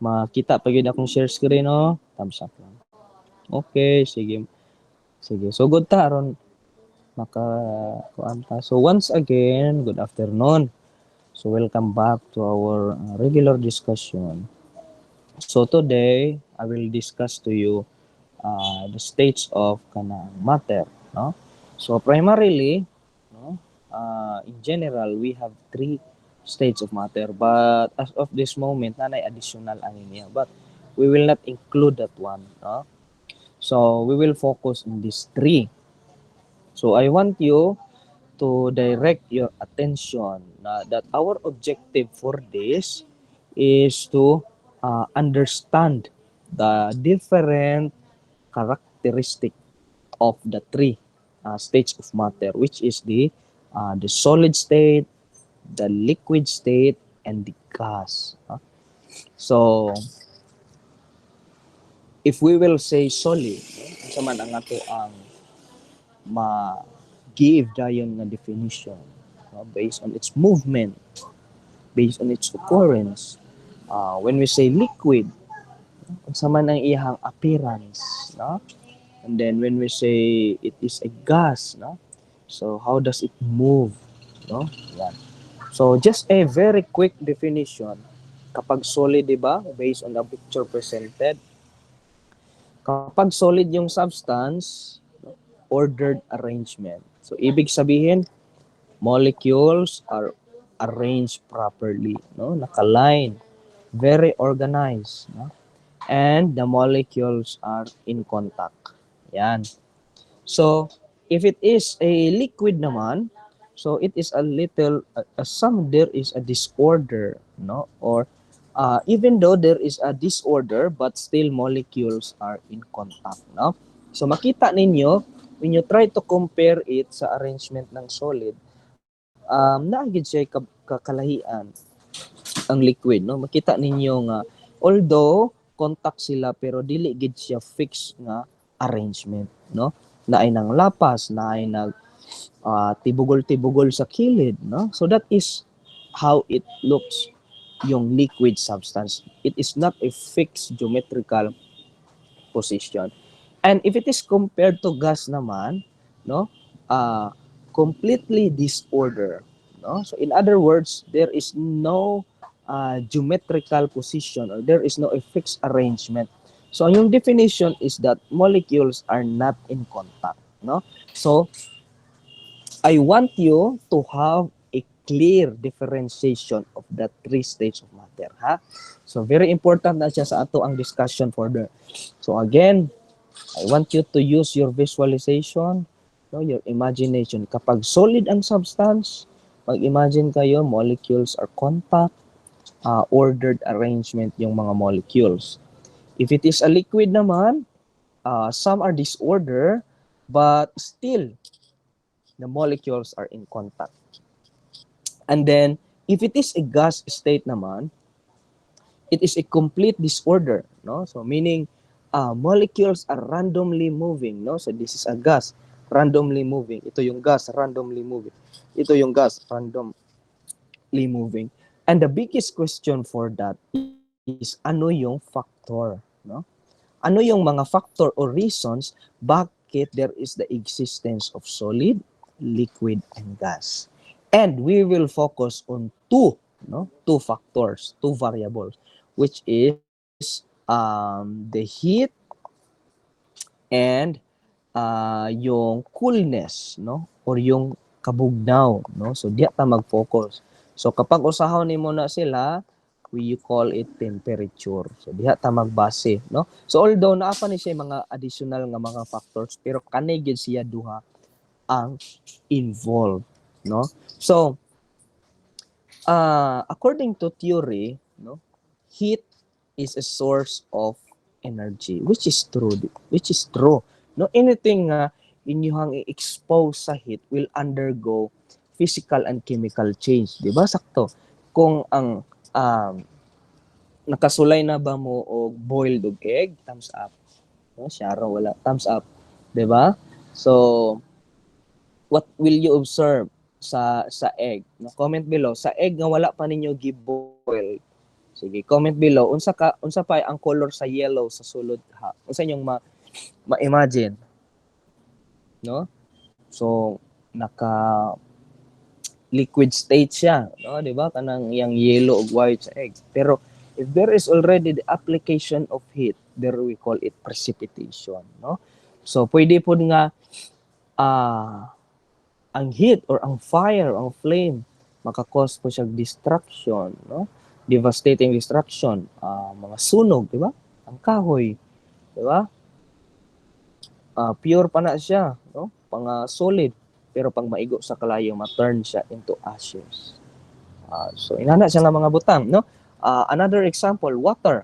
Makita pa gyud akong share screen, no? Thumbs up lang. Okay, sige. Sige. So good ta aron kuan ta. So once again, good afternoon. So welcome back to our regular discussion. So today, I will discuss to you the states of kanang matter, no? So primarily, no, in general, we have three states of matter, but as of this moment, nanay additional ani niya, but we will not include that one, no? So we will focus on these three. So I want you to direct your attention that our objective for this is to understand the different characteristic of the three states of matter, which is the solid state, the liquid state, and the gas. So, if we will say solid, sa man ang ato ang ma-give dayon nga definition, based on its movement, based on its occurrence. When we say liquid, sa man ang iyang appearance, no? And then when we say it is a gas, no? So how does it move, no? Yan. So just a very quick definition. Kapag solid, di ba? Based on the picture presented. Kapag solid yung substance, ordered arrangement. So ibig sabihin, molecules are arranged properly, no? Naka-line, very organized, no? And the molecules are in contact. Yan. So, if it is a liquid naman, so it is a little, some there is a disorder, no? Or even though there is a disorder, but still molecules are in contact, no? So, makita ninyo, when you try to compare it sa arrangement ng solid, naagid siya kakalahian ang liquid, no? Makita ninyo nga, although contact sila, pero dili gid siya fixed nga arrangement, no? Naay nang lapas, naay nag tibugol-tibugol sa kilid, no? So that is how it looks yung liquid substance. It is not a fixed geometrical position. And if it is compared to gas naman, no? Completely disorder, no? So in other words, there is no geometrical position, or there is no a fixed arrangement. So yung definition is that molecules are not in contact, no? So I want you to have a clear differentiation of the three states of matter, ha? So very important na siya sa ato ang discussion further. So again, I want you to use your visualization, no, your imagination. Kapag solid ang substance, mag-imagine kayo, molecules are contact, ordered arrangement yung mga molecules. If it is a liquid naman, some are disorder, but still, the molecules are in contact. And then, if it is a gas state naman, it is a complete disorder, no? So meaning molecules are randomly moving, no? So this is a gas, randomly moving. Ito yung gas, randomly moving. Ito yung gas, randomly moving. And the biggest question for that is ano yung factor, no? Ano yung mga factor or reasons bakit there is the existence of solid, liquid, and gas. And we will focus on two factors, two variables, which is the heat and yung coolness, no? Or yung kabugnaw, no? So diya ta mag-focus. So kapag usahaw nimo na sila, we call it temperature. So diha ta magbase, no? So although naa pa ni siya mga additional nga mga factors, pero kanay gyud siya duha ang involved, no? So according to theory, no, heat is a source of energy, which is true. No, anything nga inyong i-expose sa heat will undergo physical and chemical change, di ba? Sakto. Kung ang nakasulay na ba mo og boiled og egg, thumbs up. No, siya raw wala, thumbs up, di ba? So what will you observe sa egg? No, comment below. Sa egg nga wala pa ninyo gi-boil, Sige, comment below unsa pa ang color sa yellow sa sulod ha. Unsa inyong ma-imagine, no? So naka liquid state siya, no, di ba? Kanang yang yellow ug white sa egg. Pero if there is already the application of heat, there we call it precipitation, no? So pwede po nga ang heat or ang fire, ang flame, maka-cause po siya destruction, no? Devastating destruction, mga sunog, di ba? Ang kahoy, di ba? Pure pa na siya, no? Pang solid, pero pag maigo sa kalayo, ma-turn siya into ashes. So inana siya nga mga butang, no? Another example, water.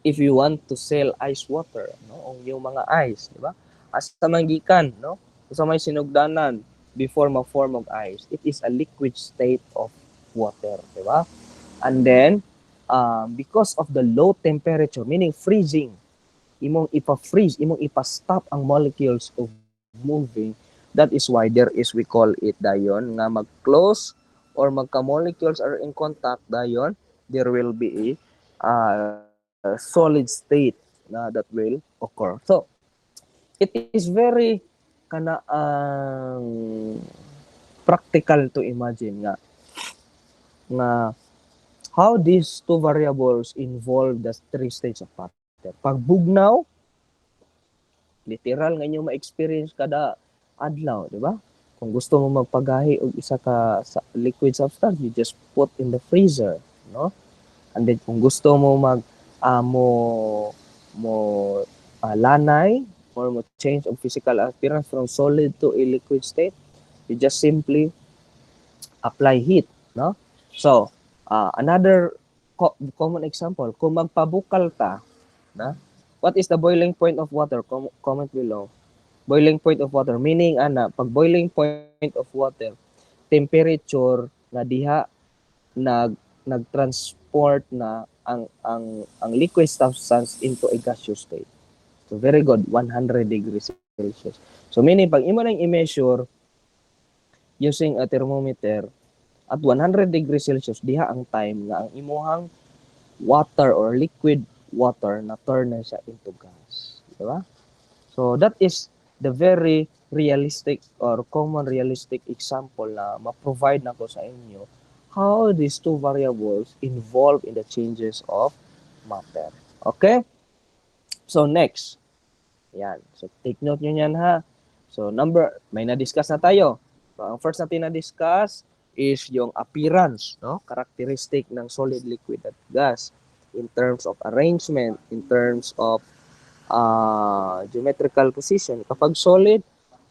If you want to sell ice water, no, yung mga ice, di ba? Asa man gikan, no? Sa may sinugdanan before ma-form og ice, it is a liquid state of water, di ba? And then because of the low temperature, meaning freezing, imong ipa-freeze, imong ipa-stop ang molecules of moving. That is why there is, we call it dayon nga mag-close or magka-molecules are in contact dayon, there will be a solid state na that will occur. So it is very kana practical to imagine nga how these two variables involve the three states of matter. Pag bugnaw, literal nga inyo ma-experience kada adlaw, di ba? Kung gusto mo magpagahi og isa ka liquid substance, you just put in the freezer, no? And then kung gusto mo lanay or mo change of physical appearance from solid to a liquid state, you just simply apply heat, no? So another common example, kung magpabukal ta, na, what is the boiling point of water? Comment below. Boiling point of water, meaning pag boiling point of water, temperature na diha nagtransport na ang liquid substance into a gaseous state. So very good, 100 degrees Celsius. So meaning pag imo nang i-measure using a thermometer at 100 degrees Celsius, diha ang time nga ang imuhang water or liquid water na turn na siya into gas. Diba? So that is the very realistic or common realistic example na ma-provide na ko sa inyo how these two variables involve in the changes of matter. Okay? So next. Yan. So take note nyo yan ha. So may na-discuss na tayo. So ang first natin na-discuss is yung appearance, no? Characteristic ng solid, liquid at gas in terms of arrangement, in terms of geometrical position. Kapag solid,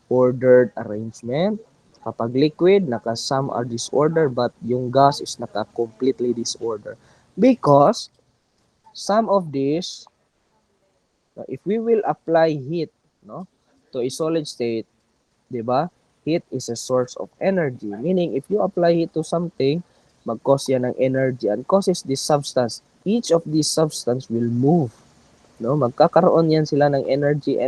ordered arrangement. Kapag liquid, some are disordered, but yung gas is completely disordered. Because some of these, if we will apply heat, no, to a solid state, di ba? Heat is a source of energy. Meaning, if you apply heat to something, mag-cause yan ng energy and causes this substance. Each of these substance will move. No? Magkakaroon yan sila ng energy.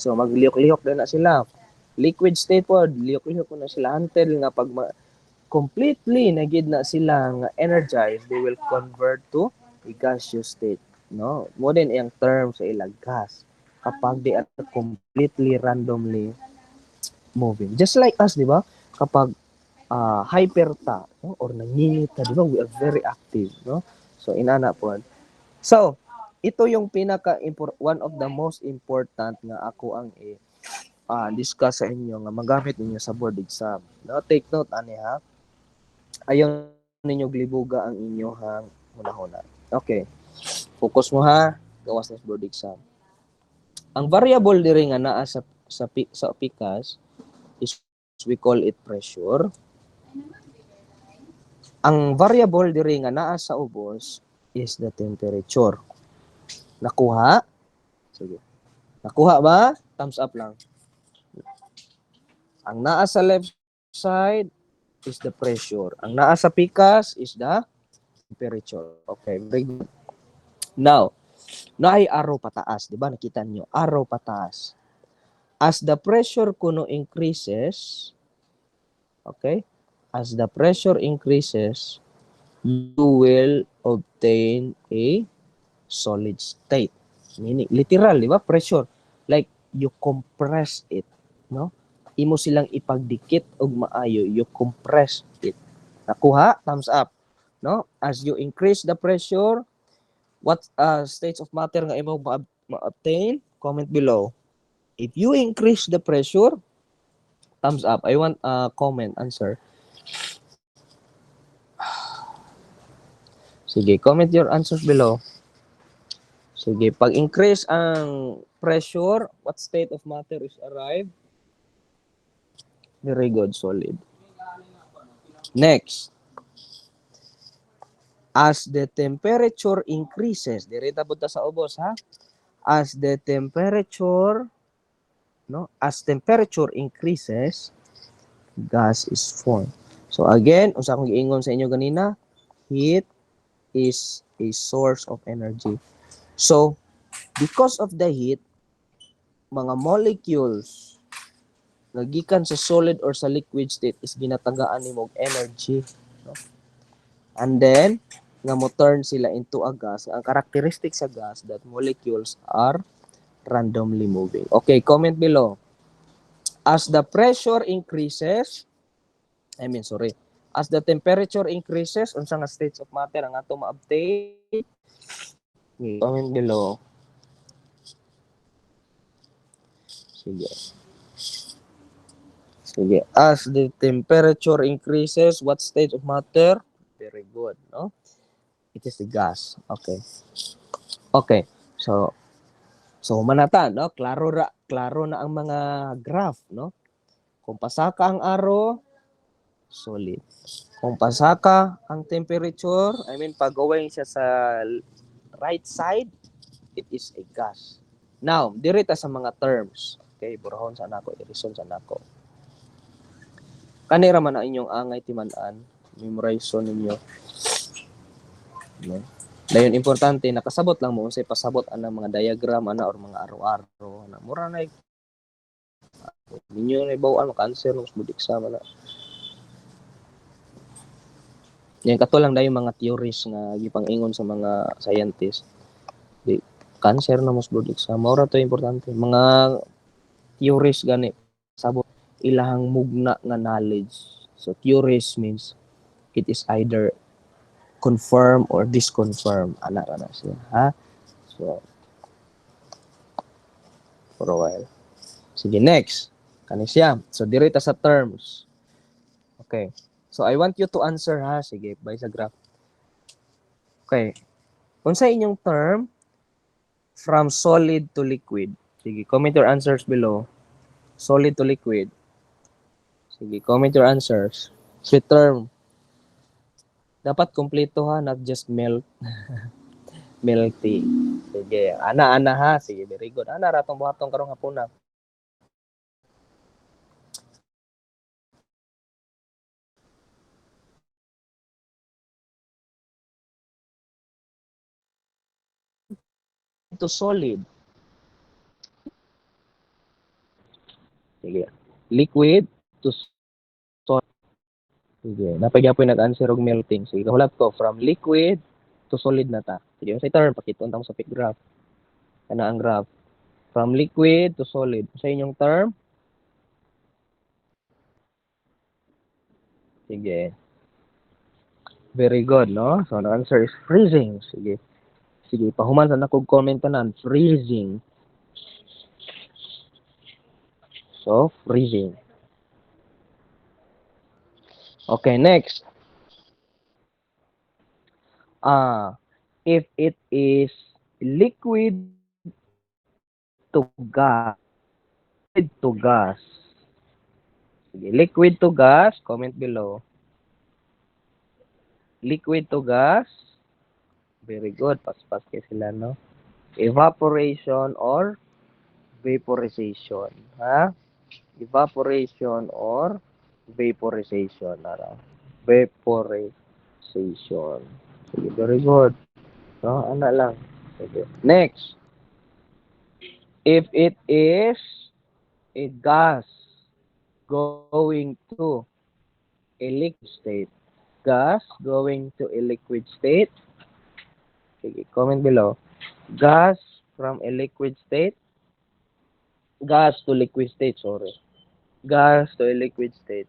So, maglihok-lihok na sila. Liquid state po, lihok-lihok na sila until nga pag completely nagid na sila nga energized, they will convert to a gaseous state. No? Mo din ang term sa ilang gas kapag they are completely randomly moving. Just like us, di ba? Kapag hyper ta, no? Or nanginit ta, di ba? We are very active, no? So, inana po. So, ito yung one of the most important nga ako ang discuss sa inyo nga magamit ninyo sa board exam. No? Take note, ani ha? Ayaw ninyo glibuga ang inyong huna-huna. Okay. Focus mo ha. Gawas na board exam. Ang variable diri nga naa sa PCAS is we call it pressure. Ang variable diri nga naa sa ubos is the temperature. Nakuha? Sige. Nakuha ba? Thumbs up lang. Ang naa sa left side is the pressure. Ang naa sa PCAS is the temperature. Okay, very good. Now, ay arrow pataas, di ba? Nakita niyo, arrow pataas. As the pressure kuno increases, okay? As the pressure increases, you will obtain a solid state. Meaning, literal, di ba? Pressure. Like, you compress it. No? Imo silang ipagdikit og maayo. You compress it. Nakuha? Thumbs up. No? As you increase the pressure, what states of matter nga imo ma-obtain? Comment below. If you increase the pressure, thumbs up. I want comment, answer. Sige, comment your answers below. Sige, pag increase ang pressure, what state of matter is arrived? Very good, solid. Next, as the temperature increases, direta punta sa ubos ha. As the temperature, no? As temperature increases, gas is formed. So again, unsa akong giingon sa inyo ganina, heat is a source of energy. So, because of the heat, mga molecules nga gikan sa solid or sa liquid state is ginatagaan nimo og energy, no? And then nga mo turn sila into a gas. Ang characteristic sa gas that molecules are randomly moving. Okay, comment below. As the pressure increases, as the temperature increases, unsa nga states of matter ang ato ma-obtain? Okay, comment below. Sige. Sige. As the temperature increases, what state of matter? Very good, no? It is the gas. Okay. Okay. So manata, no? Klaro na ang mga graph, no? Kung pasaka ang arrow, solid. Kung pasaka ang temperature, pag-going siya sa right side, it is a gas. Now, dirita sa mga terms. Okay, burahon sa nako, i-reason sa nako. Kanira man ang inyong angay timan-an, memorize ninyo. No? Dayon importante nakasabot lang mo unsay pasabot ana mga diagram ana or mga aro-aro ana mura na ninyo na ibaw-an maka-answer ng budik sa na. Yan kato lang dayon mga theories nga gipang-ingon sa mga scientist. Di cancer na mas budik sa mura to importante. Mga theories gani sabot ilahang mugna nga knowledge. So theories means it is either confirm or disconfirm ana siya ha. So for a while. Sige, next. Kani siya. So, dirita sa terms. Okay. So, I want you to answer ha. Sige, by sa graph. Okay. Kung sa inyong term, from solid to liquid. Sige, comment your answers below. Solid to liquid. Sige, comment your answers. Sweet term. Dapat kompleto ha, not just melt. Melty. Sige, ana ha. Sige, very good. Ana ratong buhaton karong hapon na. To solid. Sige. Liquid to solid. Sige. Napagyapoy nag-answer og melting. Sige, kahulat ko. From liquid to solid na ta. Sige, sa term, pakiton tamo sa pick graph. Kana ang graph. From liquid to solid. Sa inyong term? Sige. Very good, no? So, the answer is freezing. Sige. Sige, pahuman sa nakog comment tanan. Freezing. So, freezing. Okay, next. If it is liquid to gas, Sige, liquid to gas, comment below. Liquid to gas, very good. Pas-pas kayo sila, no? Evaporation or vaporization. Ha? Evaporation or vaporization. Vaporization. Sige, very good. No, ano lang. Sige. Next. If it is a gas going to a liquid state, gas going to a liquid state? Sige, comment below. Gas from a liquid state. Gas to liquid state, sorry. Gas to a liquid state.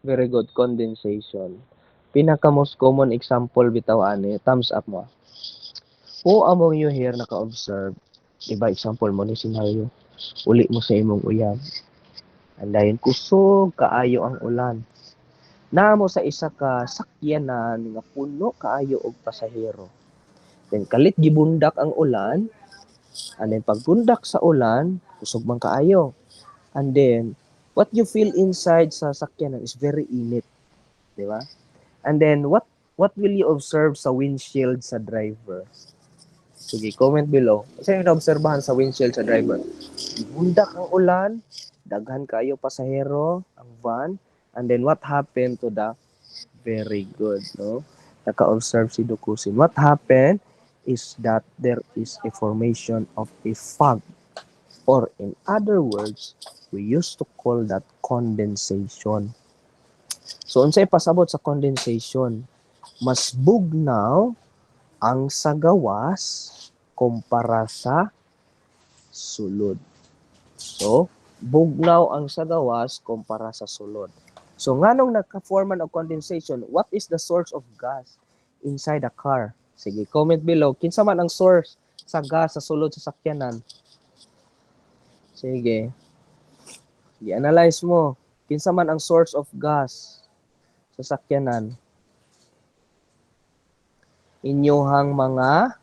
Very good. Condensation. Pinaka most common example bitaw ani, thumbs up mo. Who among you here naka-observe? Diba example mo ni scenario? Uli mo sa imong uyab. Andayon kusog kaayo ang ulan. Namo sa isa ka sakyanan nga puno kaayo og pasahero. Then kalit gibundak ang ulan, and then pagbundak sa ulan, kusog man kaayo. And then what you feel inside sa sakyanan is very init, di ba? And then what will you observe sa windshield sa driver? Sige, comment below. Isa yung naobserbahan sa windshield sa driver. Bundak ang ulan, daghan kayo pasahero, ang van, and then what happened to the very good, no? Naka-observe si Dukusin. What happened is that there is a formation of a fog, or in other words, we used to call that condensation. So, unsay pasabot sa condensation? Mas bugnaw ang sagawas kumpara sa sulod. So, bugnaw ang sagawas kumpara sa sulod. So, nganong nagka-forman of condensation, what is the source of gas inside a car? Sige, comment below. Kinsa man ang source sa gas sa sulod sa sakyanan? Sige. I-analyze mo. Kinsa man ang source of gas sa sakyanan? Inyuhang mga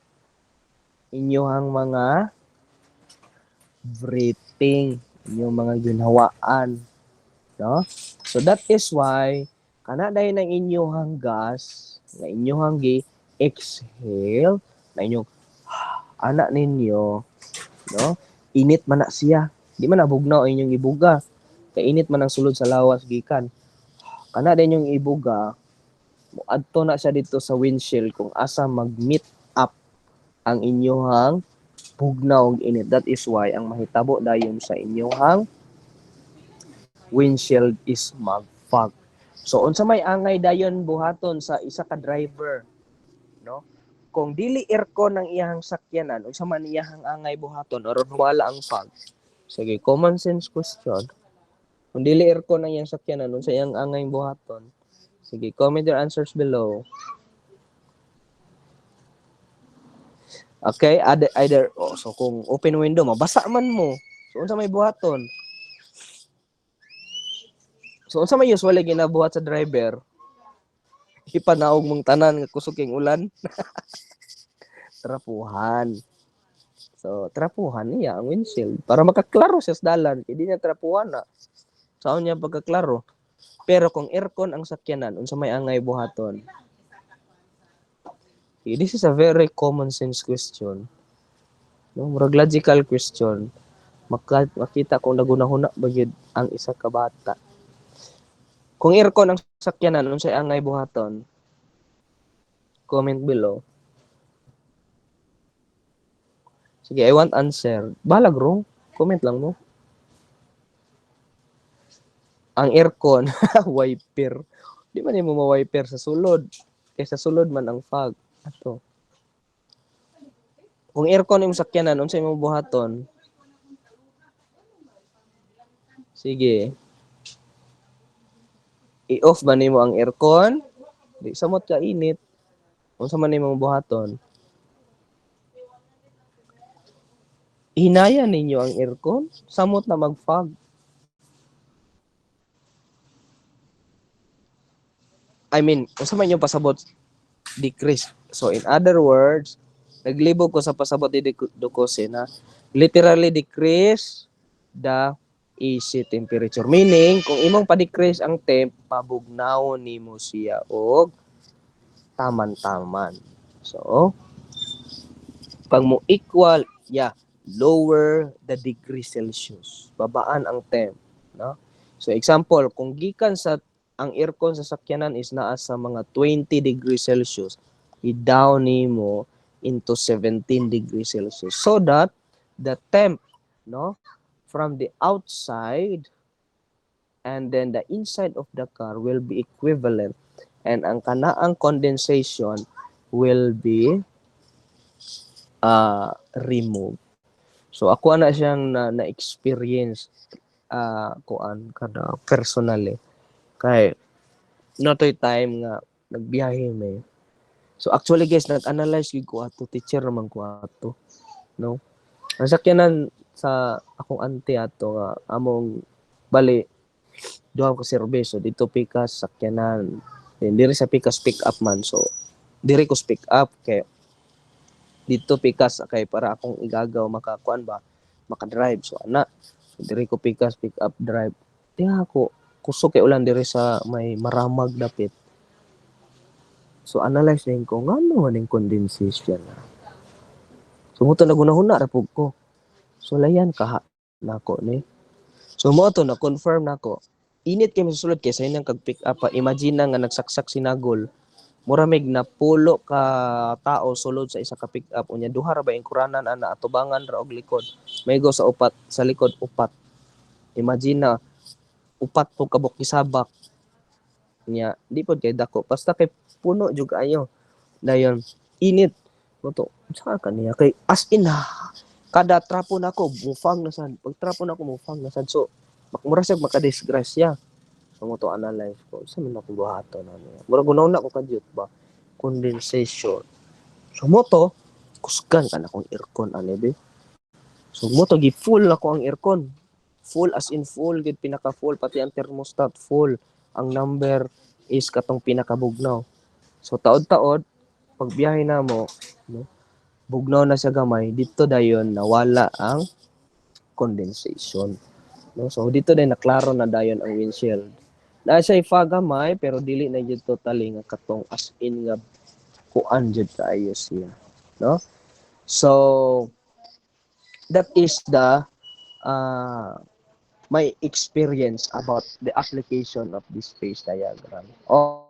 breathing, inyong mga ginhawaan, no? So that is why kana dayon ang inyuhang gas na inyuhang gi-exhale na inyong anak ninyo, no? Init man na siya. Di man nabugnaw inyong ibuga. Kay init man ang sulod sa lawas gikan. Kana dayon yung ibuga, moadto na siya dito sa windshield kung asa mag-meet up ang inyuhang bugnaw og init. That is why ang mahitabo dayon sa inyuhang windshield is mag-fog. So unsa may angay dayon buhaton sa isa ka driver, no? Kung dili aircon ang iyang sakyanan, unsa man iyang angay buhaton aron wala ang fog? Sige, common sense question. Kung dili aircon ang iyang sakyanan, unsa iyang angay buhaton? Sige, comment your answers below. Okay, either so kung open window, mabasa man mo. So unsa may buhaton? So unsa may usually ginabuhat sa driver? Ipanaog mong tanan nga kusog king ulan. Trapuhan. So trapuhan niya ang windshield para makaklaro siya sa dalan. Hindi niya trapuhan na. Saan niya pagkaklaro? Pero kung aircon ang sakyanan, unsa may angay buhaton? Okay, this is a very common sense question. No, murag logical question. Makita kung nagunahuna ba gyud ang isa ka bata. Kung aircon ang sakyanan, unsay angay buhaton? Comment below. Sige, I want answer. Balag wrong. Comment lang mo. Ang aircon, wiper. Di man mo ma-wiper sa sulod. Kaya sa sulod man ang fog. Ato. Kung aircon yung sakyanan, unsay mo buhaton? Sige. I-off ba nimo ang aircon? Di samot ka init. Unsa man nimo buhaton? Hinaya ninyo ang aircon? Samot na mag-fog. I mean, unsa man yung pasabot? Decrease. So in other words, naglibog ko sa pasabot ni Dukusin na literally decrease the AC temperature. Meaning, kung imong pa-decrease ang temp, pabugnaw nimo siya og taman-taman. So, pag mo equal, lower the degree Celsius. Babaan ang temp, no? So example, kung gikan sa ang aircon sa sakyanan is naa sa mga 20 degrees Celsius, i-down nimo into 17 degrees Celsius so that the temp, no, from the outside and then the inside of the car will be equivalent, and ang kanaang condensation will be removed. So ako na siyang na-experience kuan kada personally kay natoy time nga nagbiyahe may. So actually guys, nag-analyze gid ko ato, teacher naman ko ato, no? Ang sakyanan sa akong auntie ato nga among bali duha ka serbisyo dito pikas sakyanan. Then diri sa pikas pick up man, so diri ko pick up kay dito pikas kay para akong igagaw makakuan ba maka-drive, so ana so, diri ko pikas pick up drive. Tiya ako kusog kay ulan diri sa may maramag dapit. So analyze din ko ngano man ning condensation na. So mo to nagunahuna ra pug ko. So layan kaha nako ni. So mo to na confirm nako. Init kay masulod kay sa inang kag pick up pa. Imagine na nga nagsaksak sinagol. Mura mig na pulo ka tao sulod sa isa ka pick up unya duha ra ba ingkuranan ana atubangan ra og likod. May go sa upat sa likod upat. Imagine na upat po kabok isabak niya di pod kay dako basta kay puno jud ayo dayon init mo to sa kaniya kay as in kada trapo nako mufang na sad pag trapo nako mufang na sad so mura sa makadisgrasya so mo to analyze ko sa man ako buhaton na niya mura gunaw na ko kadyot ba condensation so mo to kusgan ka na kong aircon ani be so mo to gi full ako ang aircon full as in full gid pinaka full pati ang thermostat full ang number is katong pinakabugnaw so taod-taod pag biyahe na mo no bugnaw na sa gamay dito dayon nawala ang condensation no so dito din naklaro na dayon ang windshield na siya ifagamay pero dili na jud totally nga katong as in nga kuan jud kaayo siya no so that is the uh, my experience about the application of this phase diagram.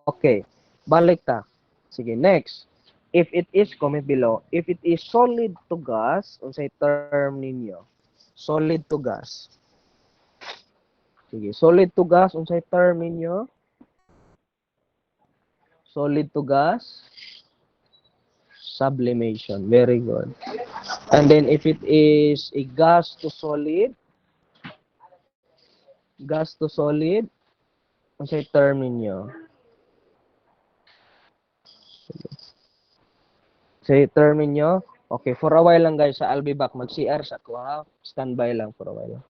Okay, balik ta. Sige, next. If it is, comment below. If it is solid to gas, unsay term ninyo? Solid to gas. Sige, solid to gas, unsay term ninyo? Solid to gas, sublimation. Very good. And then if it is a gas to solid, unsay term ninyo? Say term ninyo. Okay, for a while lang guys, I'll be back. Mag-CR sa ko ha. Standby lang for a while.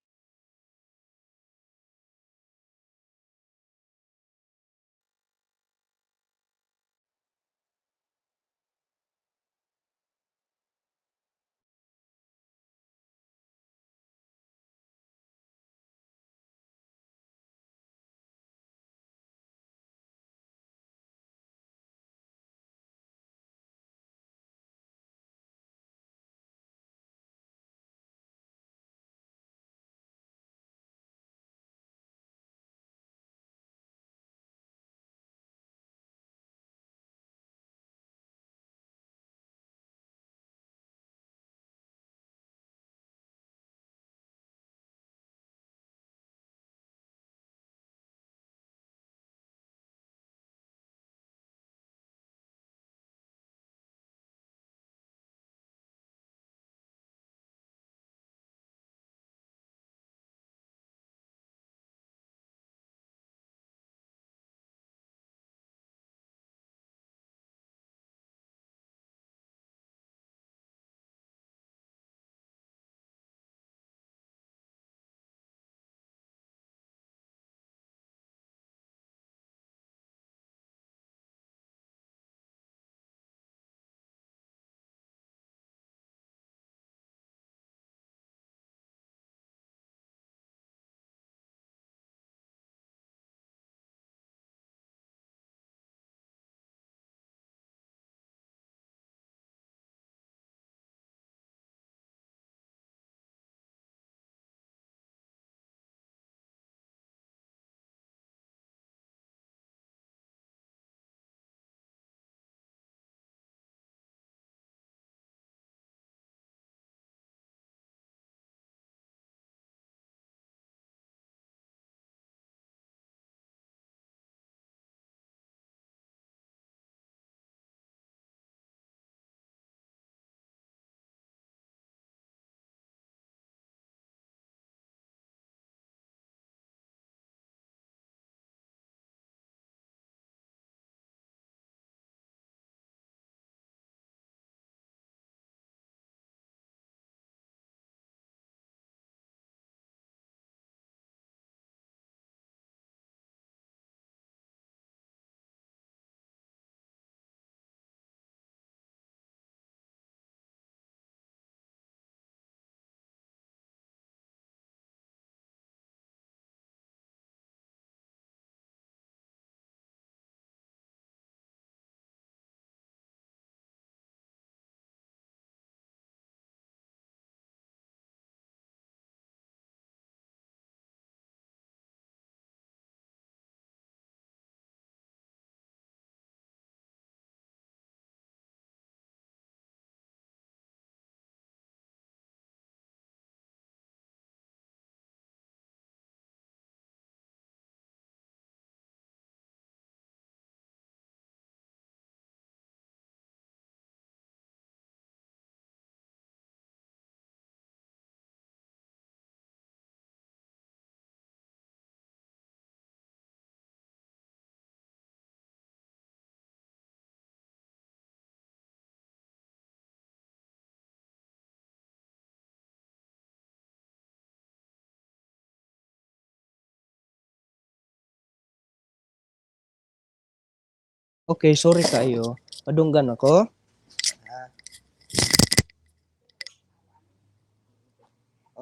Okay, sorry kayo. Madunggan ako.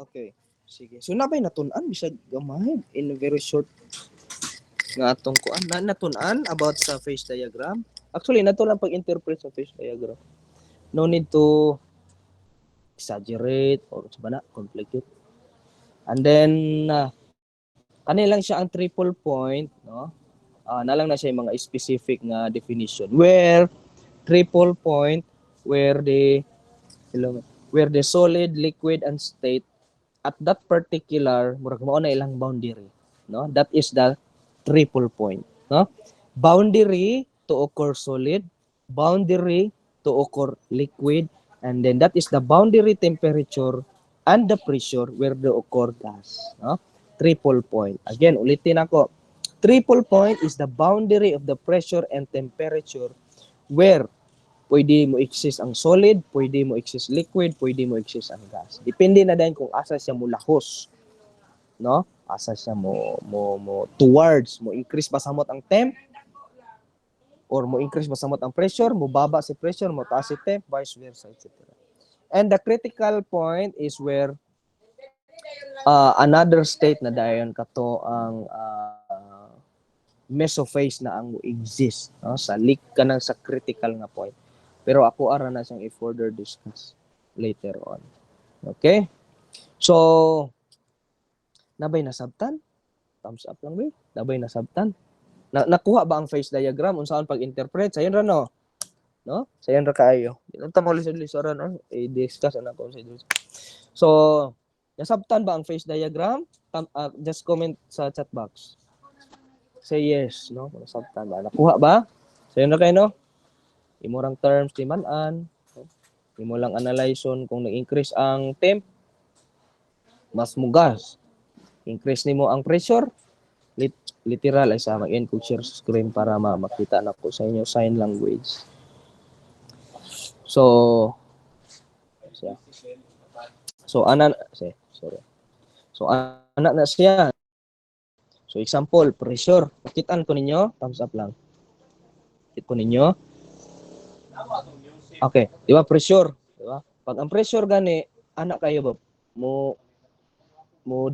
Okay. Sige. So nabay natun-an bisag gamay in a very short nga atong kuan na natun-an about sa phase diagram. Actually nato lang pag-interpret sa phase diagram. No need to exaggerate or sa bana complicate. And then kani lang siya ang triple point, no? Nalang na siya yung mga specific nga definition where triple point where the solid, liquid and state at that particular murag mao na ilang boundary, no? That is the triple point, no? Boundary to occur solid, boundary to occur liquid, and then that is the boundary temperature and the pressure where the occur gas, no? Triple point. Again, ulitin ako. Triple point is the boundary of the pressure and temperature where pwede mo exist ang solid, pwede mo exist liquid, pwede mo exist ang gas. Depende na din kung asa siya mo lahos, no? Asa siya mo towards mo increase ba samot ang temp or mo increase ba samot ang pressure, mo baba si pressure, mo taas si temp, vice versa, etc. And the critical point is where another state na dayon kato ang mesophase na ang exist, no? Sa leak kanang sa critical nga point. Pero ako ara na siyang i-further discuss later on. Okay? So, nabay nasabtan? Thumbs up lang, babe. Nabay nasabtan? Nakuha ba ang phase diagram? Unsaon pag-interpret? Sayon ra, no? No? Sayon ra kaayo. Dinunta mo lisod-lisoran, no? I-discuss na ko. So, nasabtan ba ang phase diagram? Just comment sa chat box. Say yes, no? Nasabtan ba? Nakuha ba? Sayon ra kayo, no? Imurang terms di man-an. Imo lang analyson kung nag-increase ang temp, mas mugas. Increase nimo ang pressure, literal ay sa mag-end ko share screen para makita na ko sa inyo sign language. So ana na siya. So example, pressure. Makitaan ko ninyo, thumbs up lang. Kita ko ninyo. Okay, di ba pressure, di ba? Pag ang pressure gani ana kayo ba mo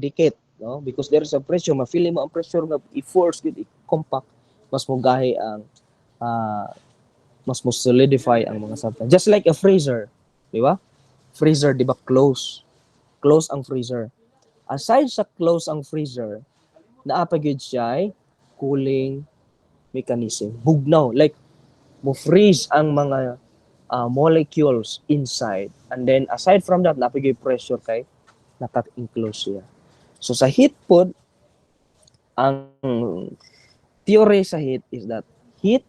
dikit, no? Because there is a pressure, ma-feel mo ang pressure nga i-force gid i-compact, mas mo gahi ang mas mo solidify ang mga substance. Just like a freezer, di ba? Freezer, di ba, close ang freezer. Aside sa close ang freezer, naa pa gyud siya cooling mechanism. Bugnaw, like mo freeze ang mga molecules inside, and then aside from that naa pa gyud pressure kay naka-enclose siya. So sa heat pod, ang theory sa heat is that heat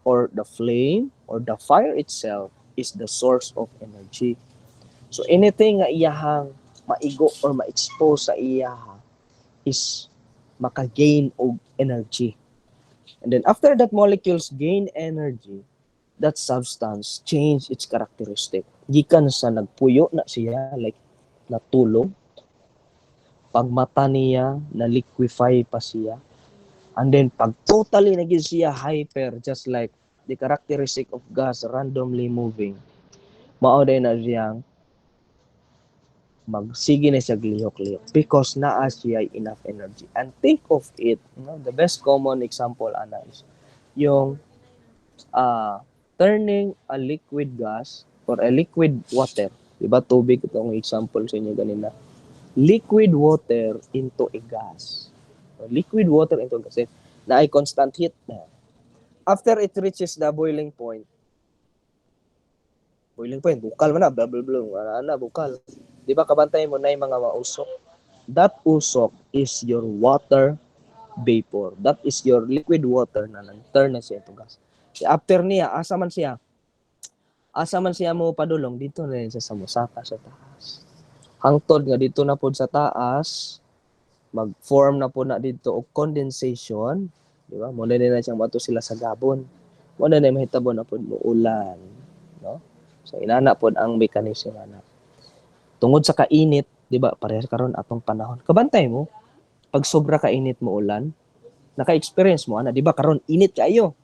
or the flame or the fire itself is the source of energy. So anything nga iyahang maigo or ma-expose sa iyaha is maka-gain og energy. And then after that molecules gain energy, that substance change its characteristic. Gikan sa nagpuyo na siya, like natulog, pag mata niya, na-liquefy pa siya, and then pag totally naging siya hyper, just like the characteristic of gas randomly moving, mao din na siyang magsige na siya lihok-lihok because naa siya enough energy. And think of it, the best common example ana is yung turning a liquid gas or a liquid water. Diba tubig itong example sa inyo ganina. Liquid water into a gas. Liquid water into a gas. Na ay constant heat na. After it reaches the boiling point, bukal man na, blah, blah, blah, bukal. Di ba kabantay mo na yung mga mausok? That usok is your water vapor. That is your liquid water na turn na siya ito gas. After niya, asa man siya mo padulong, dito na rin siya sa musaka sa taas. Hangtod nga dito na po sa taas, mag-form na po na dito o condensation, di ba? Muna na siyang mato sila sa gabon. Muna na mahitabo na po mo ulan, no? So inana po ang mechanism na. Tungod sa kainit, di ba? Parehas karon atong panahon. Kabantay mo, pag sobra kainit mo ulan, naka-experience mo ana, di ba? Karon init kayo.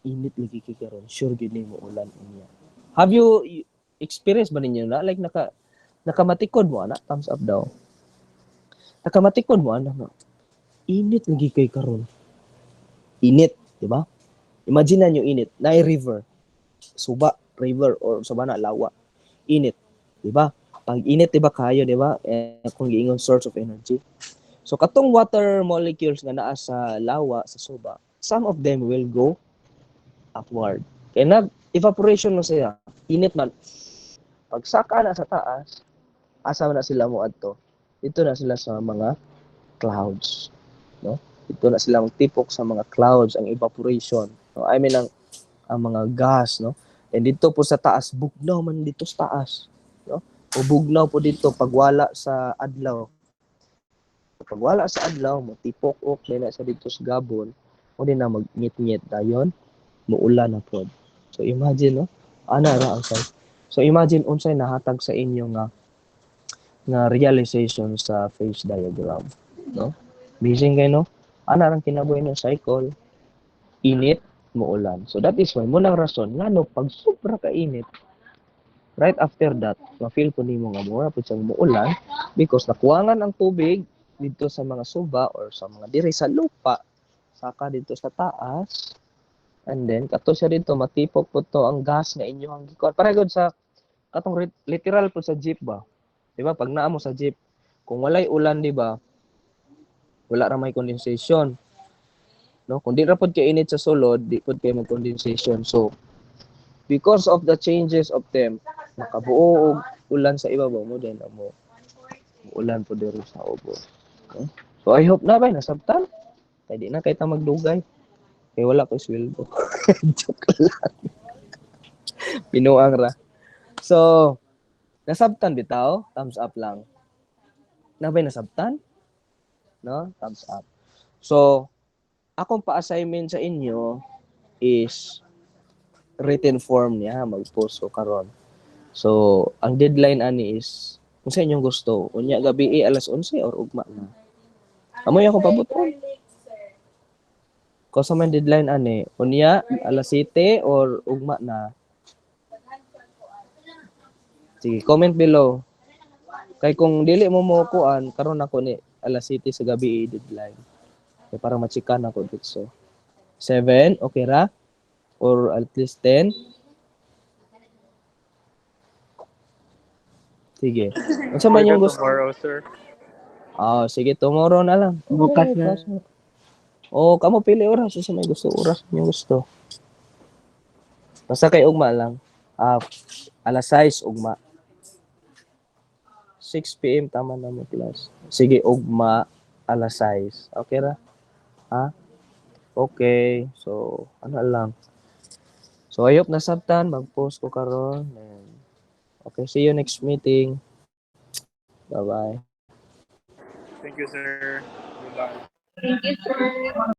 init lagi kay karon, sure gid mo ulan unya. Have you experience ba ninyo na like nakamatikod mo ana? Thumbs up daw. Nakamatikod mo ana na init lagi kay karon. Init, di ba? Imagine na yung init, na river, suba, river or sabana lawa. Init, di ba? Pag init, di ba kayo, di ba? Kung giingon source of energy. So katong water molecules nga naa sa lawa, sa suba, some of them will go upward. Kaya nag-evaporation na siya. Init man. Pag saka na sa taas, asa na sila mo adto. Dito na sila sa mga clouds. No? Dito na sila tipok sa mga clouds, ang evaporation. No? I mean, ang mga gas. No? And dito po sa taas, bugnaw man dito sa taas. No? O bugnaw po dito pag wala sa adlaw. Pag wala sa adlaw, matipok-ok na sa dito sa gabon, o din na mag-ngit-ngit dayon, muulan na po. So imagine, no? Ana ra ang size. So imagine unsay nahatag sa inyo nga realization sa phase diagram, no? Amazing kay no? Ana rang kinabuhi ng cycle, init, muulan. So that is why mo nang rason ngano pag sobra ka init, right after that, ma-feel ko nimo nga mura pud siyang muulan because nakuwangan ang tubig dito sa mga suba or sa mga diri sa lupa, saka dito sa taas. And then kato siya dito matipok po to ang gas nga inyong gikuan. Pareho sa katong literal po sa jeep ba. Di ba? Pag naa mo sa jeep, kung walay ulan, di ba? Wala ra may condensation. No? Kung di ra pod kay init sa sulod, di pod kay mag condensation. So, because of the changes of them, makabuo og ulan sa ibabaw mo din mo ulan po diri sa ubos. Okay? So, I hope na ba nasabtan? Kay di na kay ta magdugay. Kay wala ko sweldo. Joke lang. Pinuang ra. So, nasabtan bitaw, thumbs up lang. Nabay nasabtan? No? Thumbs up. So, akong pa-assignment sa inyo is written form niya, mag-post ko karon. So, ang deadline ani is kung sa inyong gusto, unya gabi alas 11 or ugma na. Amoy ako pabuton. Kung sa man deadline ani, unya alas 7 or ugma na. Sige, comment below. Kay kung dili mo mo kuan, karon ako ni alas 7 sa gabi deadline. Kay para ma-checkan ako dito. 7, okay ra? Or at least 10? Sige. Unsa man yung gusto? Tomorrow, sir. Sige, tomorrow na lang. Bukas na. Kamo pili oras sa may gusto oras niyo gusto. Basta kay ugma lang. Alas 6 ugma. 6 PM tama na mo class. Sige, ugma alas 6. Okay ra? Ha? Okay. So, ano lang. So, I hope nasabtan. Mag-post ko karon. And okay, see you next meeting. Bye-bye. Thank you, sir. Goodbye. Thank you, sir.